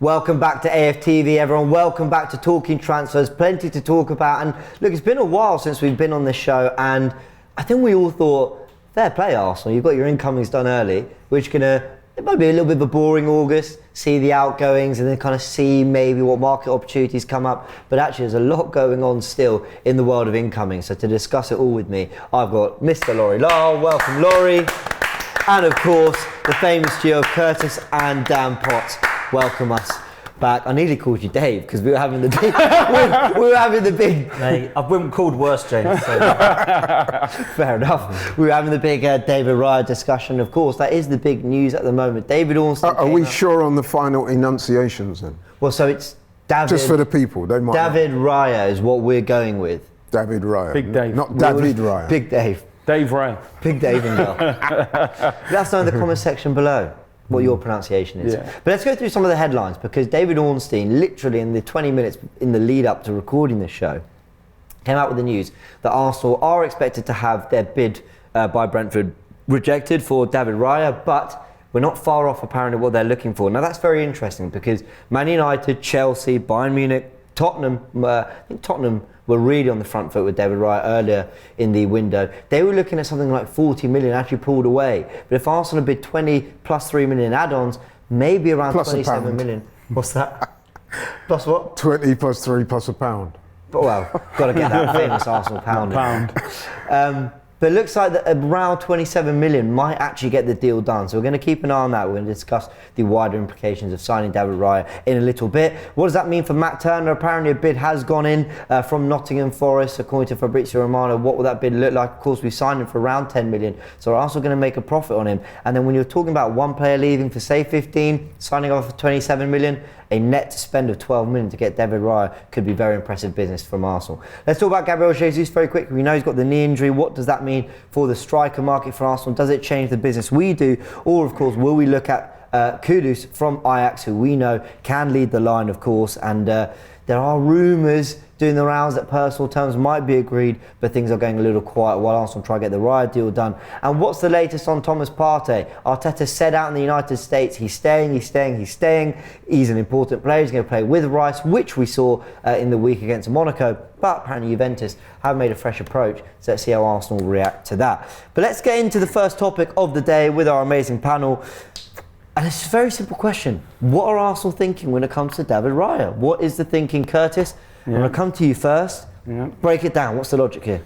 Welcome back to AFTV, everyone. Welcome back to Talking Transfers. Plenty to talk about. And look, it's been a while since we've been on this show, and I think we all thought, fair play, Arsenal. You've got your incomings done early, which it might be a little bit of a boring August, see the outgoings and then kind of see maybe what market opportunities come up. But actually, there's a lot going on still in the world of incoming. So to discuss it all with me, I've got Mr. Laurie Lyle. Welcome, Laurie. And of course, the famous duo Curtis and Dan Potts. Welcome us back. I nearly called you Dave because we were having the big. Mate, I've been called worse, James. So. Fair enough. We were having the big David Raya discussion. Of course, that is the big news at the moment. David Ornstein. Are we sure on the final enunciations then? Well, so it's David. Just for the people, they might. David Raya is what we're going with. David Raya. Big Dave. Not David Raya. Big Dave. Dave Raya. Big Dave and Let us know in the comment section below what your pronunciation is. Yeah. But let's go through some of the headlines, because David Ornstein, literally in the 20 minutes in the lead up to recording this show, came out with the news that Arsenal are expected to have their bid by Brentford rejected for David Raya, but we're not far off apparently what they're looking for. Now that's very interesting, because Man United, Chelsea, Bayern Munich, Tottenham, I think Tottenham were really on the front foot with David Raya earlier in the window. They were looking at something like 40 million, actually pulled away. But if Arsenal bid 20 plus 3 million add-ons, maybe around plus 27 million. What's that? Plus what? 20 plus 3 plus a pound. But well, got to get that famous Arsenal pound. But it looks like that around 27 million might actually get the deal done. So we're going to keep an eye on that. We're going to discuss the wider implications of signing David Raya in a little bit. What does that mean for Matt Turner? Apparently a bid has gone in from Nottingham Forest, according to Fabrizio Romano. What will that bid look like? Of course, we signed him for around 10 million. So we're also going to make a profit on him. And then when you're talking about one player leaving for say 15, signing off for 27 million, a net spend of 12 million to get David Raya could be very impressive business from Arsenal. Let's talk about Gabriel Jesus very quickly. We know he's got the knee injury. What does that mean for the striker market for Arsenal? Does it change the business we do? Or, of course, will we look at Kudus from Ajax, who we know can lead the line, of course, and there are rumours doing the rounds that personal terms might be agreed, but things are going a little quiet while Arsenal try to get the Raya deal done. And what's the latest on Thomas Partey? Arteta said out in the United States, he's staying. He's an important player. He's going to play with Rice, which we saw in the week against Monaco. But apparently Juventus have made a fresh approach. So let's see how Arsenal will react to that. But let's get into the first topic of the day with our amazing panel. And it's a very simple question. What are Arsenal thinking when it comes to David Raya? What is the thinking, Curtis? I'm going to come to you first. Break it down. What's the logic here?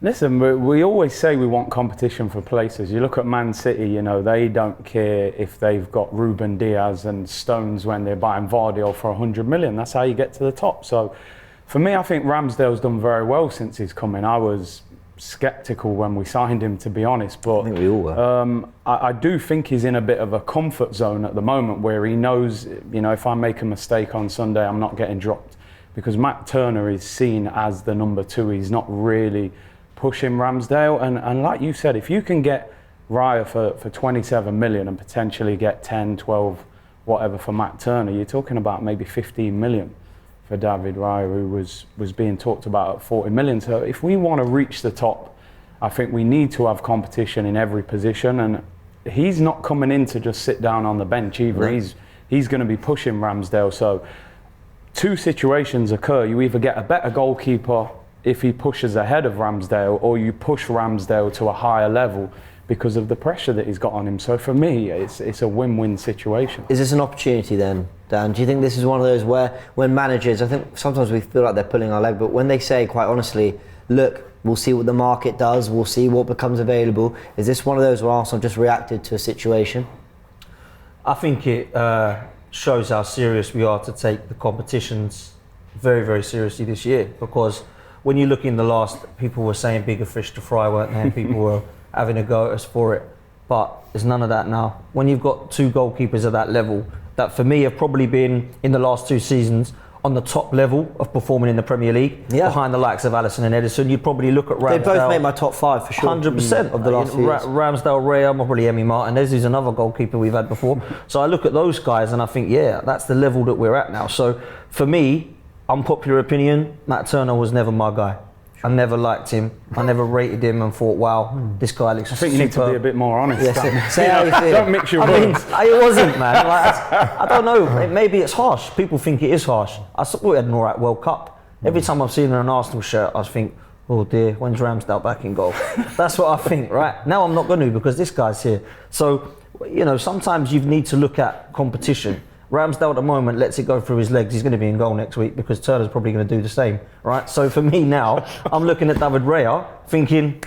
Listen, we always say we want competition for places. You look at Man City, you know, they don't care if they've got Ruben Diaz and Stones when they're buying Vardy for 100 million. That's how you get to the top. So for me, I think Ramsdale's done very well since he's come in. I was sceptical when we signed him, to be honest, but I think we all were. I do think he's in a bit of a comfort zone at the moment where he knows, you know, if I make a mistake on Sunday, I'm not getting dropped, because Matt Turner is seen as the number 2. He's not really pushing Ramsdale, and like you said, if you can get Raya for 27 million and potentially get 10, 12, whatever for Matt Turner, you're talking about maybe 15 million for David Raya, who was being talked about at 40 million. So if we want to reach the top, I think we need to have competition in every position, and he's not coming in to just sit down on the bench either. No. He's going to be pushing Ramsdale. So two situations occur. You either get a better goalkeeper if he pushes ahead of Ramsdale, or you push Ramsdale to a higher level because of the pressure that he's got on him. So for me, it's a win-win situation. Is this an opportunity then, Dan? Do you think this is one of those where, when managers, I think sometimes we feel like they're pulling our leg, but when they say, quite honestly, look, we'll see what the market does, we'll see what becomes available, is this one of those where Arsenal just reacted to a situation? I think it shows how serious we are to take the competitions very, very seriously this year, because when you look in the last, people were saying bigger fish to fry, weren't they? And people were having a go at us for it. But there's none of that now. When you've got two goalkeepers at that level, that for me have probably been, in the last 2 seasons, on the top level of performing in the Premier League, behind the likes of Alisson and Edison, you'd probably look at Ramsdale. They both make my top 5 for sure. 100% of the last few years. Ramsdale, Raya, probably Emi Martinez, who's another goalkeeper we've had before. So I look at those guys and I think, yeah, that's the level that we're at now. So for me, unpopular opinion, Matt Turner was never my guy. I never liked him. I never rated him and thought, wow, this guy looks. I think you need to be a bit more honest. Say how you feel. Don't mix your words. It wasn't, man. Like, I don't know. Maybe it's harsh. People think it is harsh. I thought we had an alright World Cup. Every time I've seen an Arsenal shirt, I think, oh dear, when's Ramsdale back in goal? That's what I think, right? Now I'm not going to because this guy's here. So, you know, sometimes you need to look at competition. Ramsdale at the moment lets it go through his legs. He's going to be in goal next week because Turner's probably going to do the same, right? So for me now, I'm looking at David Raya thinking,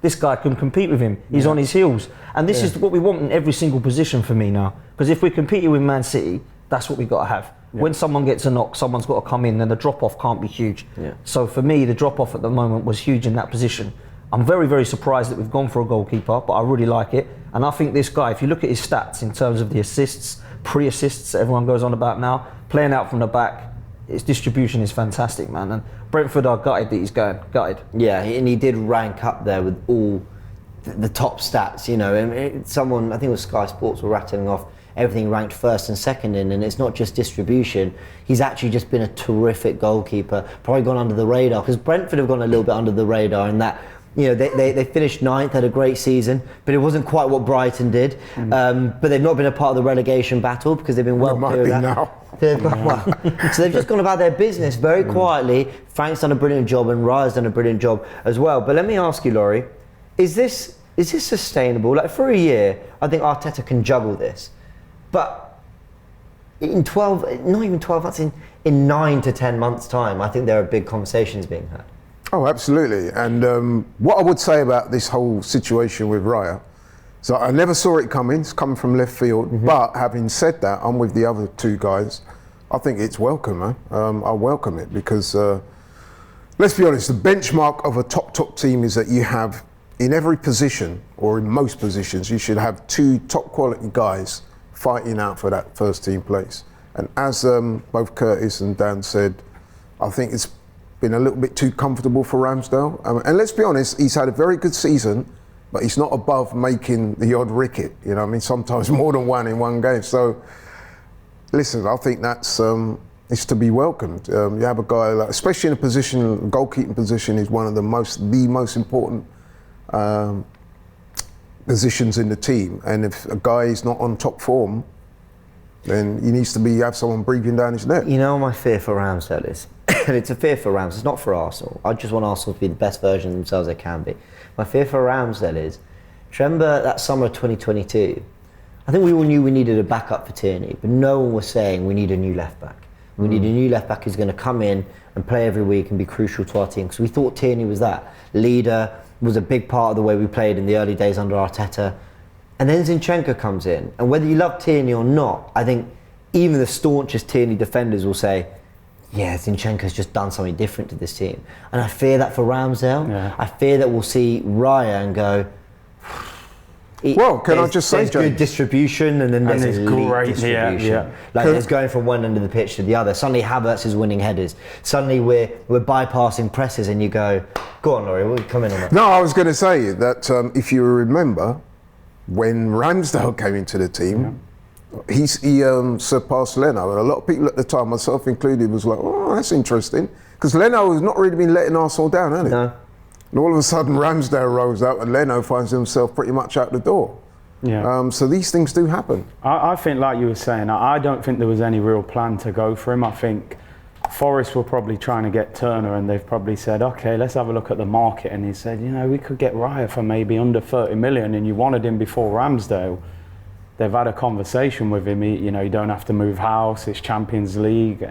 this guy can compete with him. He's on his heels. And this is what we want in every single position for me now. Because if we're competing with Man City, that's what we've got to have. Yeah. When someone gets a knock, someone's got to come in and the drop-off can't be huge. Yeah. So for me, the drop-off at the moment was huge in that position. I'm very, very surprised that we've gone for a goalkeeper, but I really like it. And I think this guy, if you look at his stats in terms of the assists, pre-assists that everyone goes on about now, playing out from the back, his distribution is fantastic, man. And Brentford are gutted that he's going, gutted. Yeah, and he did rank up there with all the top stats, you know. And someone, I think it was Sky Sports, were rattling off everything ranked first and second in, and it's not just distribution. He's actually just been a terrific goalkeeper, probably gone under the radar, because Brentford have gone a little bit under the radar in that, you know, they finished ninth, had a great season, but it wasn't quite what Brighton did. But they've not been a part of the relegation battle because they've been well clear of that. Now. So they've just gone about their business very quietly. Frank's done a brilliant job and Raya's done a brilliant job as well. But let me ask you, Laurie, is this sustainable? Like for a year, I think Arteta can juggle this. But in 12, not even 12 months, in 9 to 10 months' time, I think there are big conversations being had. Oh, absolutely. And what I would say about this whole situation with Raya, so I never saw it coming. It's coming from left field. Mm-hmm. But having said that, I'm with the other two guys. I think it's welcome, man. I welcome it because, let's be honest, the benchmark of a top team is that you have, in every position, or in most positions, you should have two top quality guys fighting out for that first team place. And as both Curtis and Dan said, I think it's been a little bit too comfortable for Ramsdale. And let's be honest, he's had a very good season, but he's not above making the odd ricket. You know what I mean? Sometimes more than one in one game. So, listen, I think that's it's to be welcomed. You have a guy, like, especially in a position, goalkeeping position is one of the most important positions in the team. And if a guy is not on top form, then he needs to have someone breathing down his neck. You know, my fear for Ramsdale is, and it's a fear for Rams, it's not for Arsenal. I just want Arsenal to be the best version of themselves they can be. My fear for Ramsdale is, remember that summer of 2022? I think we all knew we needed a backup for Tierney, but no one was saying we need a new left back. We need a new left back who's going to come in and play every week and be crucial to our team, because we thought Tierney was that leader, was a big part of the way we played in the early days under Arteta. And then Zinchenko comes in, and whether you love Tierney or not, I think even the staunchest Tierney defenders will say, yeah, Zinchenko's just done something different to this team. And I fear that for Ramsdale. Yeah. I fear that we'll see Raya and go, well, can I just say, there's good distribution and then there's elite great distribution. Yeah. Like there's going from one end of the pitch to the other. Suddenly Havertz is winning headers. Suddenly we're bypassing presses, and you go on, Laurie, we'll come in on that. No, I was going to say that if you remember, when Ramsdale came into the team, he surpassed Leno, and a lot of people at the time, myself included, was like, oh, that's interesting, because Leno has not really been letting Arsenal down, has he? No. And all of a sudden Ramsdale rolls out and Leno finds himself pretty much out the door. Yeah. So these things do happen. I think, like you were saying, I don't think there was any real plan to go for him. I think Forest were probably trying to get Turner, and they've probably said, okay, let's have a look at the market. And he said, you know, we could get Raya for maybe under 30 million, and you wanted him before Ramsdale. They've had a conversation with him. You know, you don't have to move house. It's Champions League.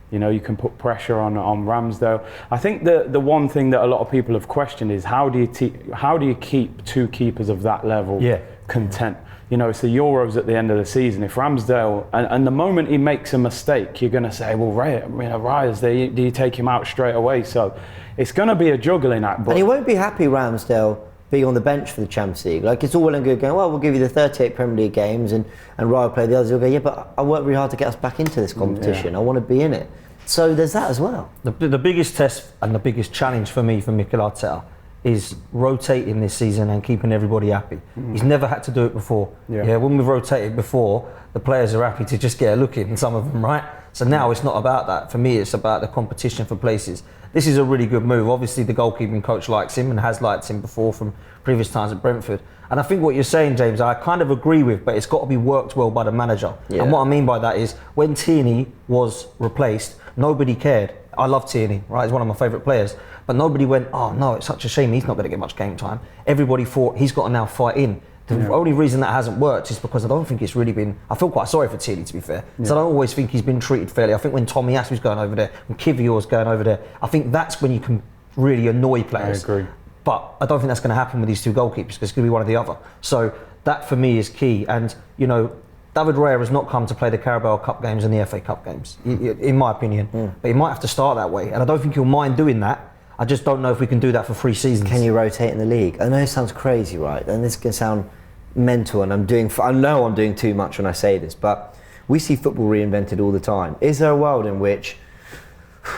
You know, you can put pressure on Ramsdale. I think the one thing that a lot of people have questioned is how do you keep two keepers of that level content? You know, it's the Euros at the end of the season. If Ramsdale, and the moment he makes a mistake, you're going to say, well, Raya's there. Do you take him out straight away? So it's going to be a juggling act. But and he won't be happy, Ramsdale, being on the bench for the Champions League. Like, it's all well and good going, well, we'll give you the 38 Premier League games and Raya will play the others. He'll go, yeah, but I worked really hard to get us back into this competition. I want to be in it. So there's that as well. The biggest test and the biggest challenge for me, for Mikel Arteta, is rotating this season and keeping everybody happy. He's never had to do it before. When we've rotated before, the players are happy to just get a look in, some of them, right? So now it's not about that. For me, it's about the competition for places. This is a really good move. Obviously, the goalkeeping coach likes him and has liked him before from previous times at Brentford. And I think what you're saying, James, I kind of agree with, but it's got to be worked well by the manager. Yeah. And what I mean by that is when Tierney was replaced, nobody cared. I love Tierney, right? He's one of my favourite players. But nobody went, oh no, it's such a shame he's not going to get much game time. Everybody thought he's got to now fight in. The only reason that hasn't worked is because I don't think it's really been... I feel quite sorry for Tierney, to be fair. So I don't always think he's been treated fairly. I think when Tommy Asu was going over there, when Kivior was going over there, I think that's when you can really annoy players. I agree. But I don't think that's going to happen with these two goalkeepers because it's going to be one or the other. So that for me is key. And, you know, David Raya has not come to play the Carabao Cup games and the FA Cup games, in my opinion. But he might have to start that way. And I don't think he'll mind doing that. I just don't know if we can do that for 3 seasons. Can you rotate in the league? I know it sounds crazy, right? And this can sound mental, and I know I'm doing too much when I say this, but we see football reinvented all the time. Is there a world in which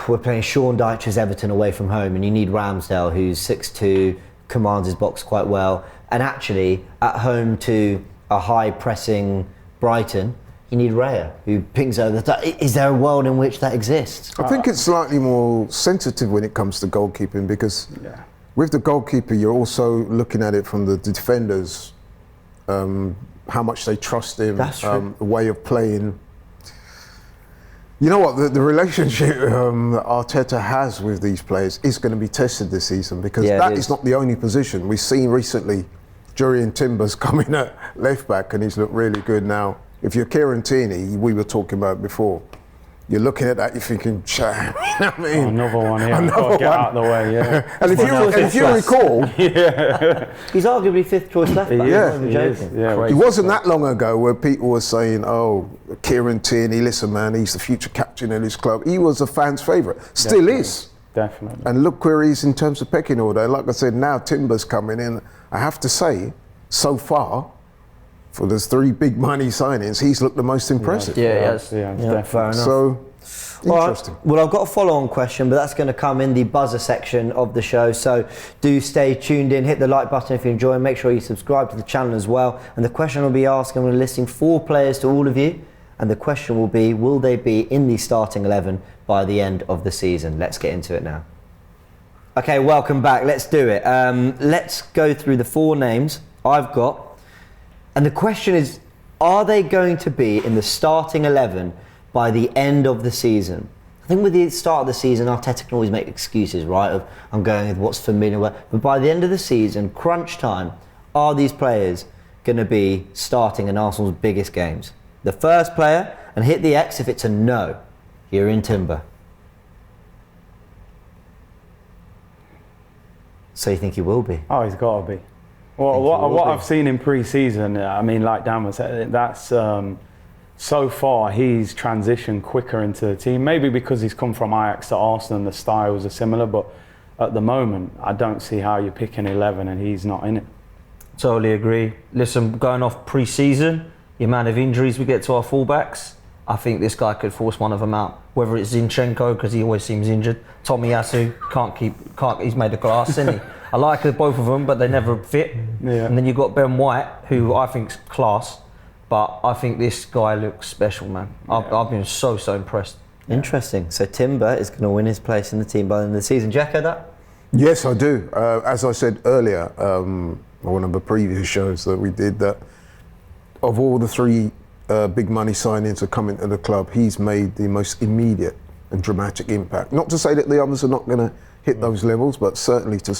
we're playing Sean Dyche's Everton away from home and you need Ramsdale, who's 6'2", commands his box quite well, and actually at home to a high pressing Brighton, you need Raya, who pings over the top? Is there a world in which that exists? I think it's slightly more sensitive when it comes to goalkeeping, because with the goalkeeper, you're also looking at it from the defenders, how much they trust him, the way of playing. You know what, the relationship that Arteta has with these players is going to be tested this season, because that is not the only position. We've seen recently Jurriën Timbers coming at left back and he's looked really good now. If you're Kieran Tierney, we were talking about before, you're looking at that, you're thinking, you know what I mean? Another one, another get out of the way, And if you recall, he's arguably 5th choice left back. It wasn't that long ago where people were saying, oh, Kieran Tierney, listen man, he's the future captain of this club. He was a fan's favourite, still is. Definitely. And look where he is in terms of pecking order. Like I said, now Timber's coming in. I have to say, so far, for those 3 big money signings, he's looked the most impressive. Definitely. Fair enough. So, interesting. Right. Well, I've got a follow-on question, but that's going to come in the buzzer section of the show. So do stay tuned in, hit the like button if you enjoy, and make sure you subscribe to the channel as well. And the question will be asked, I'm going to listing 4 players to all of you. And the question will be, will they be in the starting 11 by the end of the season? Let's get into it now. Okay, welcome back. Let's do it. Let's go through the 4 names I've got. And the question is, are they going to be in the starting 11 by the end of the season? I think with the start of the season, Arteta can always make excuses, right? Of I'm going with what's familiar. But by the end of the season, crunch time, are these players going to be starting in Arsenal's biggest games? The first player, and hit the X if it's a no, you're in Timber. So you think he will be? Oh, he's got to be. Well, what I've seen in pre-season, I mean, like Dan was saying, that's so far he's transitioned quicker into the team. Maybe because he's come from Ajax to Arsenal and the styles are similar, but at the moment, I don't see how you're picking 11 and he's not in it. Totally agree. Listen, going off pre-season, the amount of injuries we get to our fullbacks, I think this guy could force one of them out. Whether it's Zinchenko, because he always seems injured, Tommy Asu, he's made a glass, isn't he? I like both of them, but they never fit. Yeah. And then you've got Ben White, who I think's class, but I think this guy looks special, man. I've been so impressed. Interesting. So Timber is going to win his place in the team by the end of the season. Do you echo that? Yes, I do. As I said earlier, one of the previous shows that we did, that of all the 3 big money signings that come into the club, he's made the most immediate and dramatic impact. Not to say that the others are not going to hit those levels, but certainly to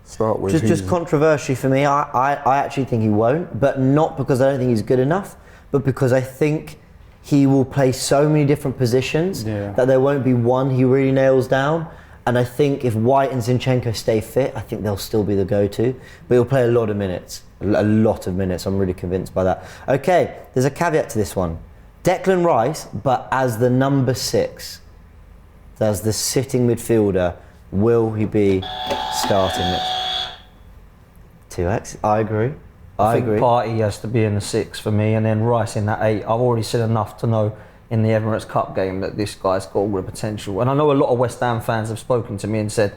start with. Just controversy for me. I actually think he won't, but not because I don't think he's good enough, but because I think he will play so many different positions that there won't be one he really nails down. And I think if White and Zinchenko stay fit, I think they'll still be the go-to. But he'll play a lot of minutes. I'm really convinced by that. Okay, there's a caveat to this one. Declan Rice, but as the number 6, as the sitting midfielder, will he be starting it? 2x, I agree. I think Partey has to be in the 6 for me, and then Rice in that 8. I've already said enough to know in the Emirates Cup game that this guy's got all the potential. And I know a lot of West Ham fans have spoken to me and said,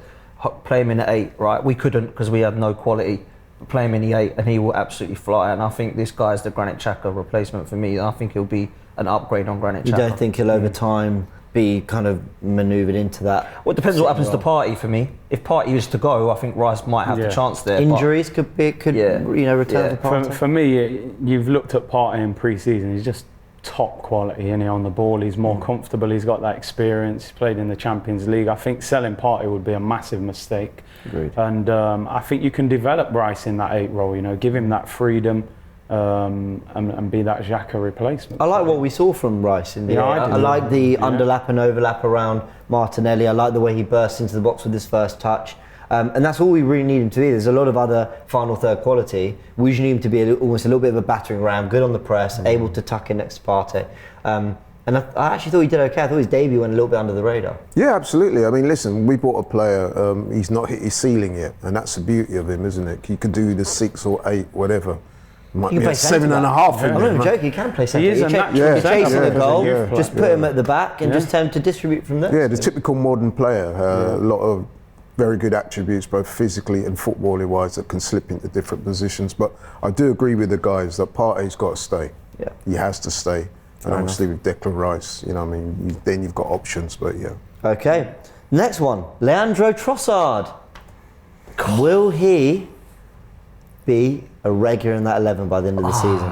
play him in at 8, right? We couldn't because we had no quality. play him in the 8 and he will absolutely fly. And I think this guy's the Granit Xhaka replacement for me. And I think he'll be an upgrade on Granit Xhaka. You don't think he'll over time be kind of manoeuvred into that? Well, it depends what happens to Partey for me. If Partey is to go, I think Rice might have the chance there. Injuries could return for Partey. For me, you've looked at Partey in pre-season. He's just top quality, and on the ball he's more comfortable, he's got that experience, he's played in the Champions League. I think selling Partey would be a massive mistake. Agreed. And I think you can develop Rice in that 8 role, give him that freedom and be that Xhaka replacement. I like what we saw from Rice in the 8. I like the underlap and overlap around Martinelli. I like the way he bursts into the box with his first touch. And that's all we really need him to be. There's a lot of other final third quality. We just need him to be almost a little bit of a battering ram, good on the press, able to tuck in next to Partey. And I actually thought he did okay. I thought his debut went a little bit under the radar. Yeah, absolutely. I mean, listen, we bought a player, he's not hit his ceiling yet, and that's the beauty of him, isn't it? He could do the 6 or 8, whatever. Might be a 7.5. I'm not even joking, he can play centre. He is a natural He's chasing a goal, Yeah. just put him at the back and just tell him to distribute from there. Yeah, the typical modern player, a lot of very good attributes, both physically and footballing wise, that can slip into different positions. But I do agree with the guys that Partey's got to stay. Yeah. He has to stay. And obviously with Declan Rice, then you've got options, but yeah. Okay, next one, Leandro Trossard. Will he be a regular in that 11 by the end of the season?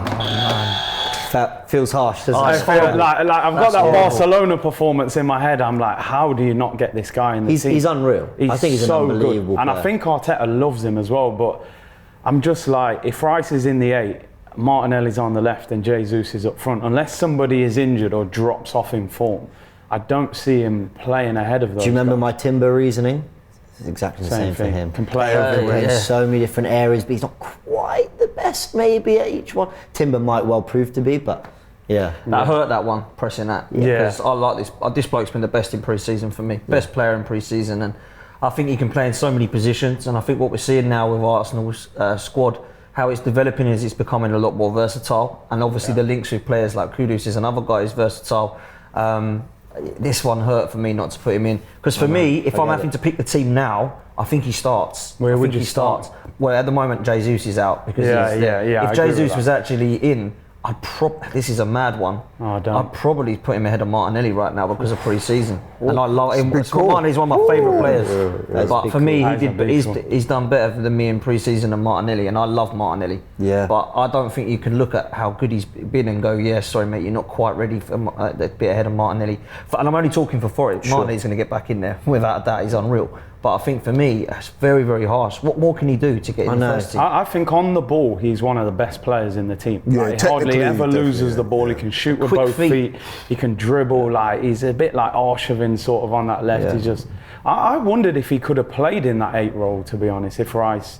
That feels harsh, doesn't I it? feel like I've got that Barcelona performance in my head. I'm like, how do you not get this guy in the team? He's unreal. I think he's so an unbelievable good. And player. I think Arteta loves him as well. But I'm just like, if Rice is in the 8, Martinelli's on the left and Jesus is up front, unless somebody is injured or drops off in form, I don't see him playing ahead of those. Do you remember guys. my Timber reasoning? It's exactly the same for thing. him. Can play everywhere. In so many different areas, but he's not quite the best maybe at each one. Timber might well prove to be, but yeah. That hurt, that one, pressing that. Yeah. Because I like this. This bloke's been the best in pre-season for me. Best player in pre-season. And I think he can play in so many positions. And I think what we're seeing now with Arsenal's squad, how it's developing is it's becoming a lot more versatile. And obviously the links with players like Kudus is another guy who's versatile. This one hurt for me not to put him in. Because for me, if I'm having to pick the team now, I think he starts. Where would he you start? Well, at the moment, Jesus is out. Because I if agree with Jesus that. was actually in, this is a mad one. Oh, don't. I'd probably put him ahead of Martinelli right now because of pre-season. And I love him. big call. Martinelli's one of my favourite players. But big for me, call. That is a big he's done better than me in pre-season than Martinelli, and I love Martinelli. Yeah. But I don't think you can look at how good he's been and go, yeah, sorry mate, you're not quite ready for a bit ahead of Martinelli. And I'm only talking for Forest. Martinelli's going to get back in there without a doubt. He's unreal. But I think for me, it's very, very harsh. What more can he do to get in the first team? I think on the ball, he's one of the best players in the team. Yeah, He hardly technically, ever loses definitely, the ball. He can shoot with Quick both feet. feet. He can dribble. He's a bit like Arshavin sort of on that left. Yeah. He just. I wondered if he could have played in that 8 role, to be honest, if Rice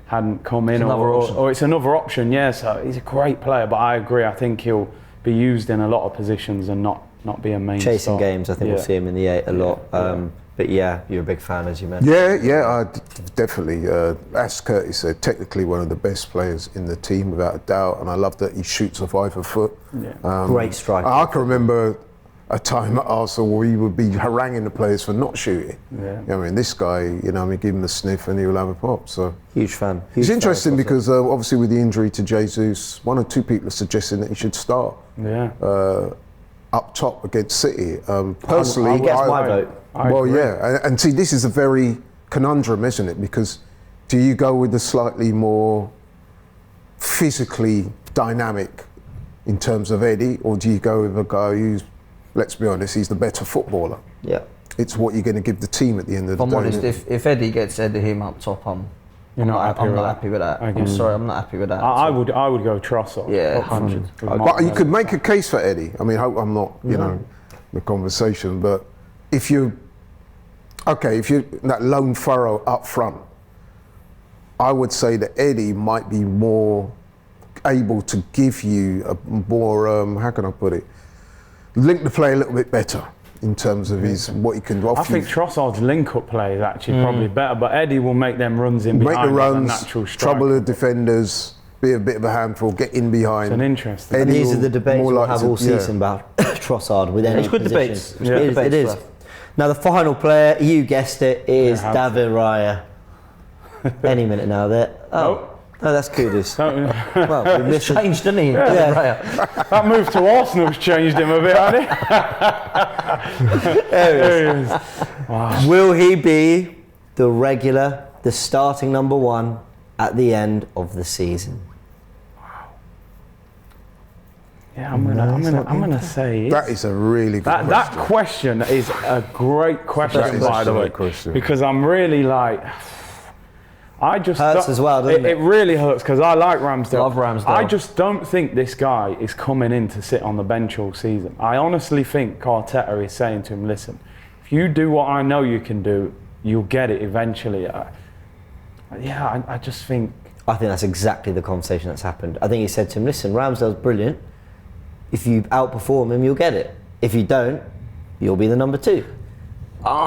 hadn't come in, or it's another option. Yeah, so he's a great player, but I agree. I think he'll be used in a lot of positions and not be a main Chasing star. games, I think we'll see him in the 8 a lot. But yeah, you're a big fan, as you mentioned. Yeah, definitely. As Curtis said, technically one of the best players in the team, without a doubt. And I love that he shoots off either foot. Yeah. Great striker. I can remember a time at Arsenal where we would be haranguing the players for not shooting. Yeah. I mean, this guy, give him a sniff and he'll have a pop. So Huge fan. it's interesting because obviously with the injury to Jesus, 1 or 2 people are suggesting that he should start Yeah. up top against City. Personally, He gets my vote. I well, agree. yeah, and see, this is a very conundrum, isn't it? Because do you go with the slightly more physically dynamic in terms of Eddie, or do you go with a guy who's, let's be honest, he's the better footballer? Yeah. It's what you're going to give the team at the end of If the I'm day. honest, isn't it? if Eddie gets ahead of him up top, I'm not happy with that. I'm sorry, I'm not happy with that. I would go Trossard. Yeah, up front 100. with But you Martinelli. could make a case for Eddie. I mean, I'm not, the conversation, but if you're that lone furrow up front, I would say that Eddie might be more able to give you a more, how can I put it, link the play a little bit better in terms of what he can do. I think Trossard's link-up play is actually probably better, but Eddie will make them runs in make behind the as a runs, natural striker. trouble the defenders, be a bit of a handful, get in behind. It's an interesting. Eddie These are will the debates more we'll likely have to- all season about Trossard with any It's good position. debates. It's It good is, debates it is. for us. Now the final player, you guessed it, is Yeah, David Raya. Any minute now there. Oh. No, that's Kudus. Well, we It's listened. changed, didn't he? Yeah. Raya? That move to Arsenal's changed him a bit, hasn't it? There he is. Will he be the regular, the starting number one at the end of the season? Yeah, I'm gonna say That is a really good question. that question is a great question, That is by a the way, great question. because I'm really like, I just Hurts as well, doesn't it? It really hurts because I like Ramsdale. Love Ramsdale. I just don't think this guy is coming in to sit on the bench all season. I honestly think Arteta is saying to him, listen, if you do what I know you can do, you'll get it eventually. I just think. I think that's exactly the conversation that's happened. I think he said to him, listen, Ramsdale's brilliant. If you outperform him, you'll get it. If you don't, you'll be the number two.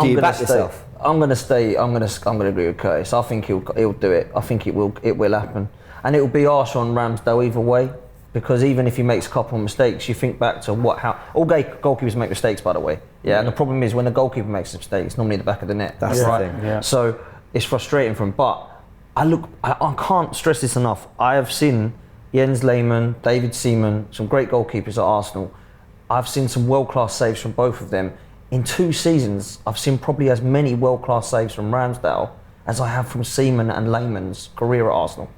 Do you back yourself? I'm going to agree with Curtis. I think he'll do it. I think it will happen, and it will be harsh on Ramsdale either way, because even if he makes a couple of mistakes, you think back to all goalkeepers make mistakes, by the way. Yeah, and the problem is when the goalkeeper makes a mistake, it's normally at the back of the net. That's right. the thing. Yeah. So it's frustrating for him. But I can't stress this enough. I have seen Jens Lehmann, David Seaman, some great goalkeepers at Arsenal. I've seen some world-class saves from both of them. In 2 seasons, I've seen probably as many world-class saves from Ramsdale as I have from Seaman and Lehmann's career at Arsenal.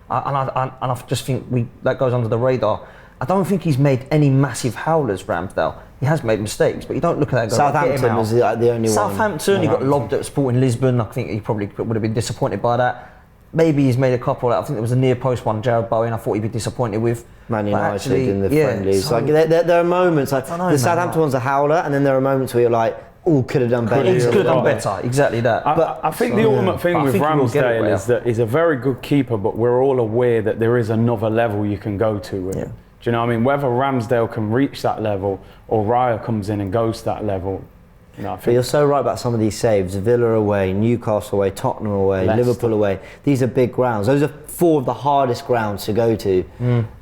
And I just think that goes under the radar. I don't think he's made any massive howlers, Ramsdale. He has made mistakes, but you don't look at that and go, Southampton was the only one. Southampton, he got lobbed at Sporting Lisbon. I think he probably would have been disappointed by that. Maybe he's made a couple. I think there was a near post one, Jared Bowen. I thought he'd be disappointed with. Man United actually, in the yeah, friendlies. so- Like there are moments like I know, the Southampton one's a howler, and then there are moments where you're like, "Oh, could have done better." He could have done Yeah. better. Exactly that. I think the ultimate thing But I with think he will get it, Ramsdale Raya. is that he's a very good keeper, but we're all aware that there is another level you can go to with him. Do you know what I mean? Whether Ramsdale can reach that level or Raya comes in and goes to that level, I But think you're so right about some of these saves. Villa away, Newcastle away, Tottenham away, Leicester. Liverpool away. These are big grounds. Those are 4 of the hardest grounds to go to.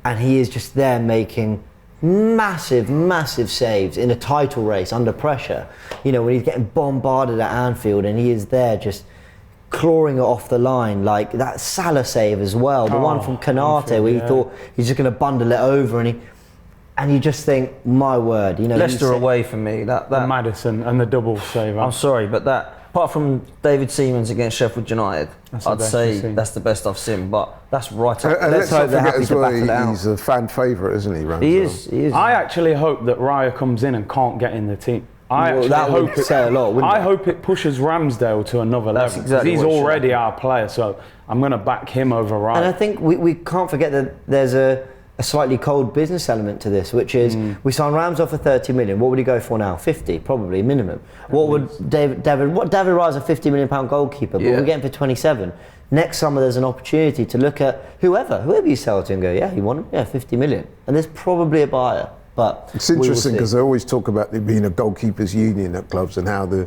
And he is just there making massive saves in a title race under pressure. You know, when he's getting bombarded at Anfield and he is there just clawing it off the line. Like that Salah save as well. The one from Canate where you thought he's just going to bundle it over and you just think, my word, you know. Leicester away for me. That Maddison and the double save. I'm sorry, but that apart from David Seaman's against Sheffield United, That's the I'd best say you've seen. that's the best I've seen. But that's right up. And let's hope not they're forget happy as to well, battle it out. he's a fan favourite, isn't he, Ramsdale? He is. He is. I actually hope that Raya comes in and can't get in the team. That would say a lot, wouldn't I it? hope it pushes Ramsdale to another level. 'Cause exactly he's what it should already our player, so I'm going to back him over Raya. And I think we can't forget that there's a slightly cold business element to this, which is we signed Ramsdale for 30 million. What would he go for now? 50, probably minimum. What would David Raya's a 50 million pound goalkeeper, but we're getting for 27. Next summer there's an opportunity to look at whoever you sell to and go, yeah, you want him? Yeah, 50 million. And there's probably a buyer. But It's interesting because they always talk about there being a goalkeepers union at clubs and how the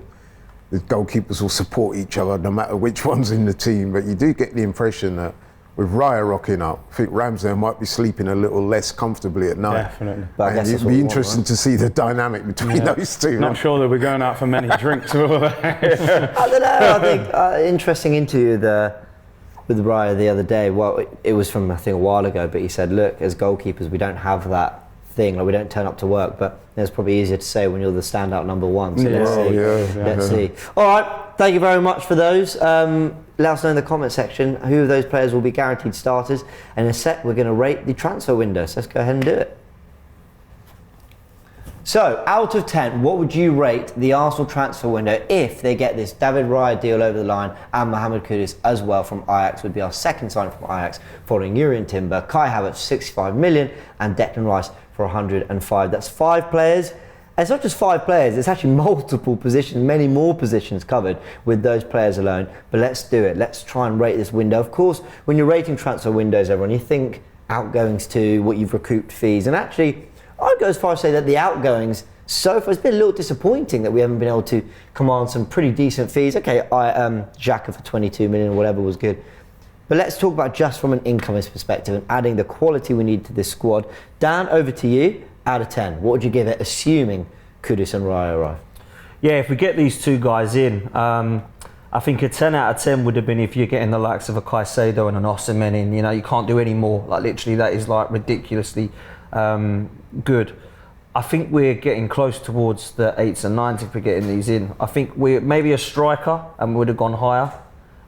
goalkeepers will support each other no matter which one's in the team. But you do get the impression that with Raya rocking up, I think Ramsdale might be sleeping a little less comfortably at night. Definitely. But I And guess that's it'd what be we want, interesting to see the dynamic between those two. Not sure that we're going out for many drinks, will they? I don't know. I think interesting interview with Raya the other day. Well, it was from I think a while ago, but he said, "Look, as goalkeepers, we don't have that thing. Like we don't turn up to work, but it's probably easier to say when you're the standout number one." So let's see. Let's see. All right. Thank you very much for those. Let us know in the comment section who of those players will be guaranteed starters. And in a sec, we're going to rate the transfer window. So let's go ahead and do it. So, out of 10, what would you rate the Arsenal transfer window if they get this David Raya deal over the line and Mohamed Kudus as well from Ajax would be our second signing from Ajax following Jurrien Timber, Kai Havertz 65 million and Declan Rice for 105. That's 5 players. And it's not just 5 players, it's actually multiple positions, many more positions covered with those players alone. But let's do it. Let's try and rate this window. Of course, when you're rating transfer windows, everyone, you think outgoings to what you've recouped fees. And actually, I'd go as far as to say that the outgoings so far, it's been a little disappointing that we haven't been able to command some pretty decent fees. Okay, Xhaka for 22 million or whatever was good. But let's talk about just from an income perspective and adding the quality we need to this squad. Dan, over to you. Out of 10, what would you give it, assuming Kudus and Raya arrive? Yeah, if we get these 2 guys in, I think a 10 out of 10 would have been if you're getting the likes of a Caicedo and an Osimhen in. You know, you can't do any more. Like literally, that is like ridiculously good. I think we're getting close towards the 8s and 9s if we're getting these in. I think we're maybe a striker and we would have gone higher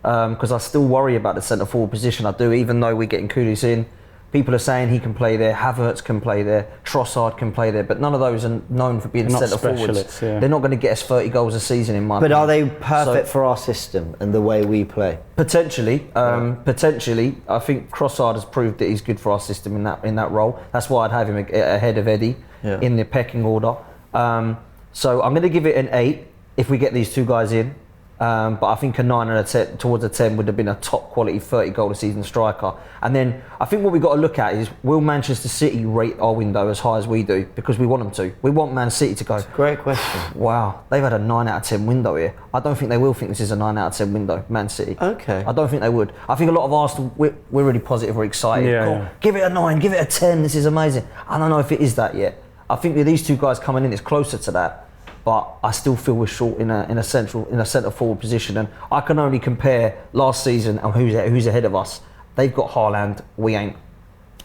because I still worry about the centre forward position. I do, even though we're getting Kudus in. People are saying he can play there, Havertz can play there, Trossard can play there, but none of those are known for being centre forwards. Yeah. They're not going to get us 30 goals a season in my opinion. But are they perfect for our system and the way we play? Potentially, potentially. I think Trossard has proved that he's good for our system in that role. That's why I'd have him ahead of Eddie in the pecking order. So I'm going to give it an 8 if we get these two guys in. But I think a 9 and a 10 towards a 10 would have been a top quality 30 goal a season striker. And then I think what we've got to look at is, will Manchester City rate our window as high as we do? Because we want them to. We want Man City to go. Great question. Wow, they've had a 9 out of 10 window here. I don't think they will think this is a 9 out of 10 window, Man City. Okay. I don't think they would. I think a lot of Arsenal, we're really positive, we're excited. Cool. Give it a 9, give it a 10, this is amazing. I don't know if it is that yet. I think with these two guys coming in, it's closer to that. But I still feel we're short in a centre forward position, and I can only compare last season and who's ahead of us. They've got Haaland, we ain't,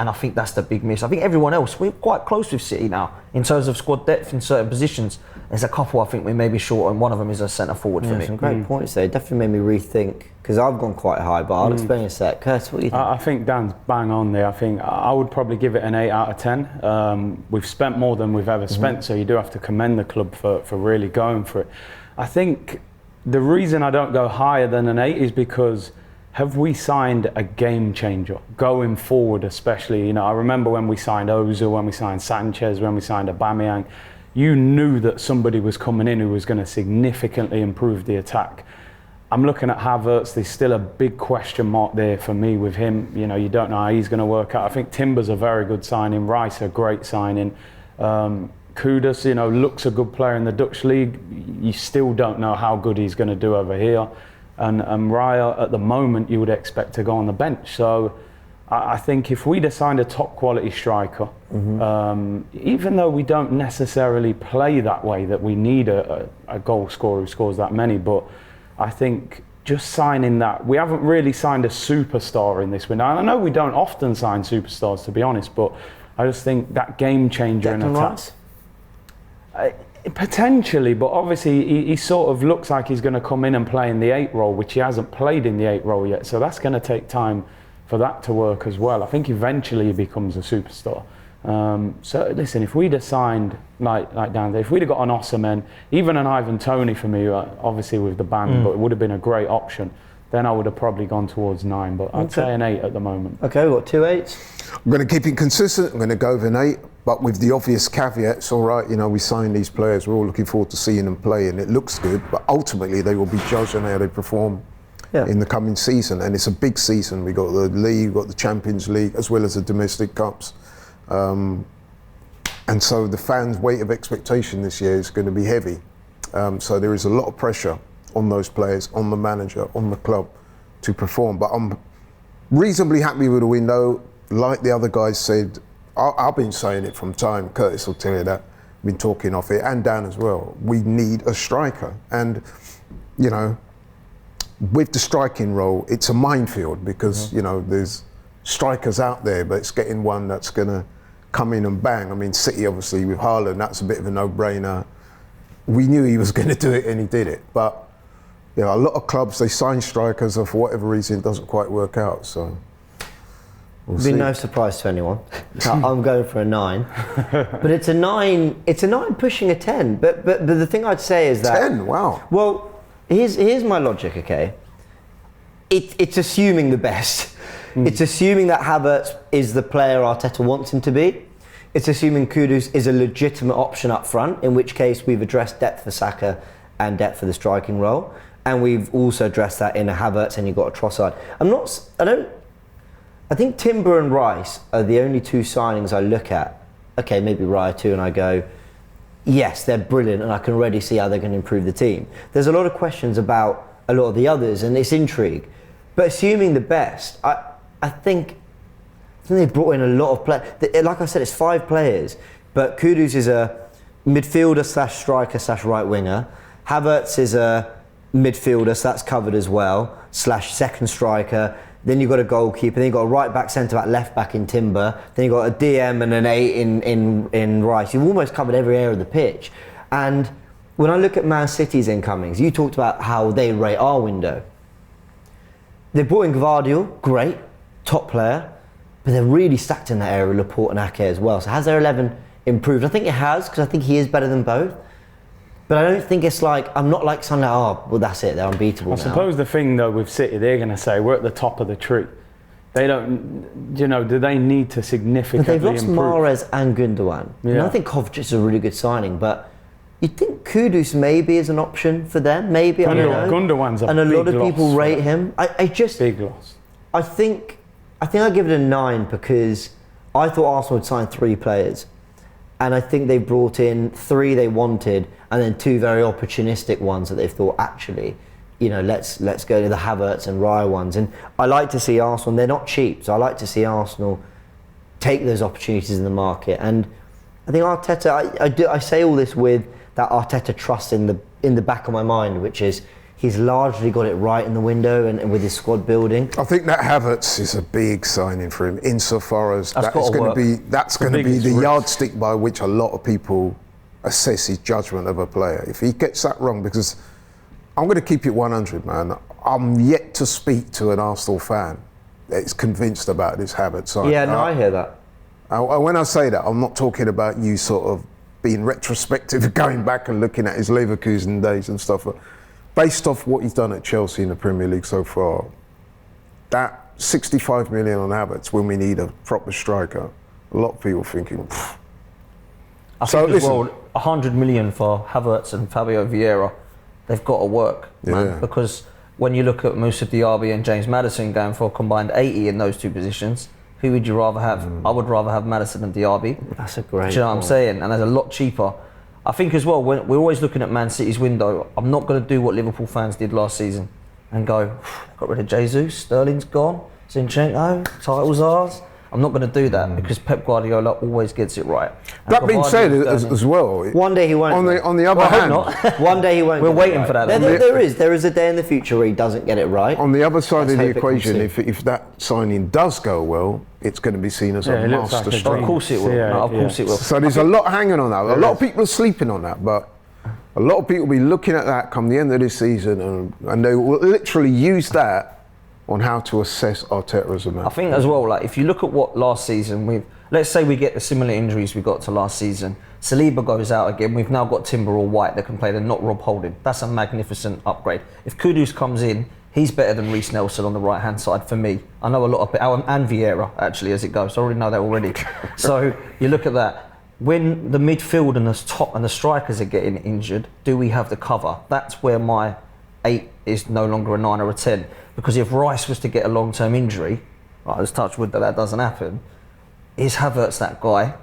and I think that's the big miss. I think everyone else, we're quite close with City now in terms of squad depth in certain positions. There's a couple I think we may be short, and one of them is a centre forward for me. Some great points there. It definitely made me rethink, because I've gone quite high, but I'll explain in a sec. Curtis, what do you think? I think Dan's bang on there. I think I would probably give it an 8 out of 10. We've spent more than we've ever spent, so you do have to commend the club for really going for it. I think the reason I don't go higher than an 8 is because have we signed a game changer going forward, especially? You know, I remember when we signed Ozil, when we signed Sanchez, when we signed Aubameyang. You knew that somebody was coming in who was going to significantly improve the attack. I'm looking at Havertz. There's still a big question mark there for me with him. You know, you don't know how he's going to work out. I think Timber's a very good signing. Rice a great signing. Kudus, you know, looks a good player in the Dutch league. You still don't know how good he's going to do over here. And Raya, at the moment, you would expect to go on the bench. So I think if we'd have signed a top quality striker, even though we don't necessarily play that way, that we need a goal scorer who scores that many, but I think just signing that, we haven't really signed a superstar in this window. And I know we don't often sign superstars, to be honest, but I just think that game changer in attack. Potentially, but obviously he sort of looks like he's going to come in and play in the 8 role, which he hasn't played in the 8 role yet. So that's going to take time for that to work as well. I think eventually he becomes a superstar. So listen, if we'd have signed, like Dan there, if we'd have got an Osimhen, even an Ivan Toney for me, obviously with the ban, but it would have been a great option, then I would have probably gone towards 9, but I'd say an 8 at the moment. Okay, we've got 2 8s. I'm going to keep it consistent. I'm going to go with an 8, but with the obvious caveats. All right, you know, we signed these players. We're all looking forward to seeing them play, and it looks good. But ultimately, they will be judged on how they perform in the coming season. And it's a big season. We got the league, we got the Champions League, as well as the domestic cups. And so the fans' weight of expectation this year is going to be heavy. So there is a lot of pressure on those players, on the manager, on the club to perform. But I'm reasonably happy with the window. Like the other guys said, I've been saying it from time. Curtis will tell you that. I've been talking off it, and Dan as well. We need a striker. And, you know, with the striking role, it's a minefield because, you know, there's strikers out there, but it's getting one that's going to come in and bang. I mean, City, obviously, with Haaland, that's a bit of a no-brainer. We knew he was going to do it, and he did it. But, you know, a lot of clubs, they sign strikers, and for whatever reason, it doesn't quite work out. So we'll see. Be no surprise to anyone. I'm going for a 9, but it's a 9. It's a 9 pushing a 10. But the thing I'd say is that 10. Wow. Well, here's my logic. Okay, it's assuming the best. It's assuming that Havertz is the player Arteta wants him to be. It's assuming Kudus is a legitimate option up front, in which case we've addressed depth for Saka and depth for the striking role, and we've also addressed that in a Havertz, and you've got a Trossard. I think Timber and Rice are the only 2 signings I look at. Okay, maybe Raya too, and I go, yes, they're brilliant, and I can already see how they're going to improve the team. There's a lot of questions about a lot of the others, and it's intrigue. But assuming the best, I think they've brought in a lot of players. Like I said, it's 5 players, but Kudus is a midfielder /striker/right winger. Havertz is a midfielder, so that's covered as well, / second striker. Then you've got a goalkeeper, then you've got a right back, centre back, left back in Timber, then you've got a DM and an 8 in Rice. You've almost covered every area of the pitch. And when I look at Man City's incomings, you talked about how they rate our window. They brought in Gvardiol, great, top player, but they're really stacked in that area, Laporte and Ake as well. So has their 11 improved? I think it has, because I think he is better than both. But I don't think it's like, I'm not like something like, oh, well, that's it, they're unbeatable now. I suppose the thing, though, with City, they're going to say, we're at the top of the tree. They don't, do they need to significantly improve? They've lost Mahrez and Gundogan. Yeah. And I think Kovacic is a really good signing, but you'd think Kudus maybe is an option for them, maybe, I don't know. Gundogan's a and a big lot of people loss, rate him. I just... Big loss. I think I'd give it a 9 because I thought Arsenal would sign 3 players. And I think they brought in 3 they wanted, and then 2 very opportunistic ones that they've thought, actually, let's go to the Havertz and Raya ones. And I like to see Arsenal, they're not cheap, so I like to see Arsenal take those opportunities in the market. And I think Arteta, I say all this with that Arteta trust in the back of my mind, which is he's largely got it right in the window and with his squad building. I think that Havertz is a big signing for him, insofar as that's going to be the yardstick by which a lot of people assess his judgment of a player. If he gets that wrong, because I'm going to keep it 100, man. I'm yet to speak to an Arsenal fan that's convinced about this Havertz signing. Yeah, no, I hear that. When I say that, I'm not talking about you sort of being retrospective, going back and looking at his Leverkusen days and stuff. Based off what he's done at Chelsea in the Premier League so far, that 65 million on Havertz when we need a proper striker, a lot of people thinking. Pfft. I think as well, 100 million for Havertz and Fabio Vieira, they've got to work, man. Yeah. Because when you look at Moussa Diaby and James Maddison going for a combined 80 in those 2 positions, who would you rather have? I would rather have Maddison and Diaby. That's a great Do you know what I'm saying? And they're a lot cheaper. I think as well, when we're always looking at Man City's window, I'm not going to do what Liverpool fans did last season and go, got rid of Jesus, Sterling's gone, Zinchenko, title's ours. I'm not going to do that because Pep Guardiola always gets it right. And that being said, as well, one day he won't. On the other hand, one day he won't. We're waiting for that. There is a day in the future where he doesn't get it right. On the other side of the equation, if that signing does go well, it's going to be seen as a master stroke. Of course it will. Of course it will. So there's a lot hanging on that. A lot of people are sleeping on that, but a lot of people will be looking at that come the end of this season, and they will literally use that on how to assess Arteta as a man. I think as well, like if you look at what last season, let's say we get the similar injuries we got to last season. Saliba goes out again. We've now got Timber or White that can play. They're not Rob Holding. That's a magnificent upgrade. If Kudus comes in, he's better than Reece Nelson on the right hand side for me. I know a lot of and Vieira actually as it goes. I already know that already. So you look at that. When the midfield and the top and the strikers are getting injured, do we have the cover? That's where my 8 is no longer a 9 or a 10. Because if Rice was to get a long-term injury, right, let's touch wood that doesn't happen, is Havertz that guy?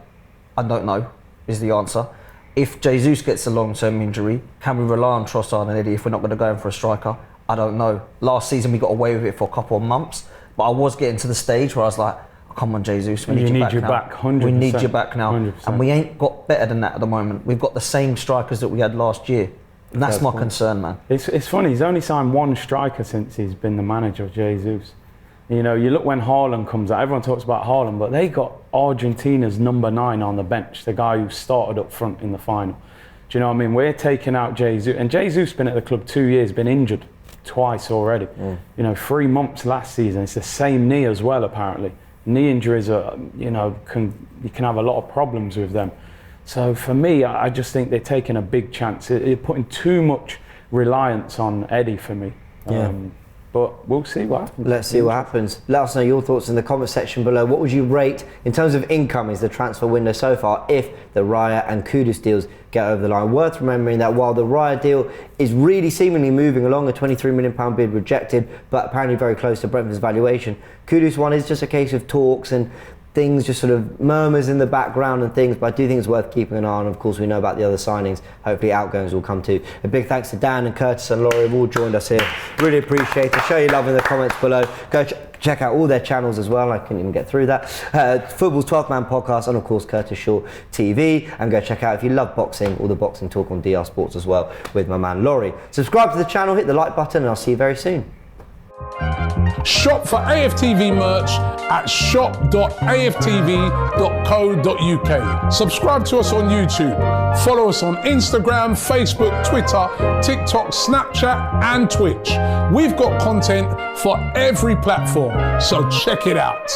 I don't know, is the answer. If Jesus gets a long-term injury, can we rely on Trossard and Eddie if we're not going to go in for a striker? I don't know. Last season we got away with it for a couple of months, but I was getting to the stage where I was like, oh, come on Jesus, we need you back now. 100%. We need you back now. 100%. And we ain't got better than that at the moment. We've got the same strikers that we had last year. And that's my concern, man. It's funny, he's only signed 1 striker since he's been the manager of Jesus. You know, you look when Haaland comes out, everyone talks about Haaland, but they got Argentina's number 9 on the bench, the guy who started up front in the final. Do you know what I mean? We're taking out Jesus, and Jesus been at the club 2 years, been injured twice already. You know, 3 months last season, it's the same knee as well, apparently. Knee injuries are, you can have a lot of problems with them. So for me, I just think they're taking a big chance. They're putting too much reliance on Eddie for me. But we'll see what happens. Let's see what happens. Let us know your thoughts in the comment section below. What would you rate in terms of income is the transfer window so far if the Raya and Kudus deals get over the line? Worth remembering that while the Raya deal is really seemingly moving along, a £23 million bid rejected, but apparently very close to Brentford's valuation, Kudus one is just a case of talks and things, just sort of murmurs in the background and things, but I do think it's worth keeping an eye on. Of course, we know about the other signings. Hopefully outgoings will come too. A big thanks to Dan and Curtis and Laurie who've all joined us here. Really appreciate it. Show your love in the comments below. Go Check out all their channels as well. I couldn't even get through that. Football's 12th Man podcast, and of course Curtis Shaw TV. And go check out, if you love boxing, all the boxing talk on DR Sports as well with my man Laurie. Subscribe to the channel, hit the like button, and I'll see you very soon. Shop for AFTV merch at shop.aftv.co.uk. Subscribe to us on YouTube. Follow us on Instagram, Facebook, Twitter, TikTok, Snapchat, and Twitch. We've got content for every platform, so check it out.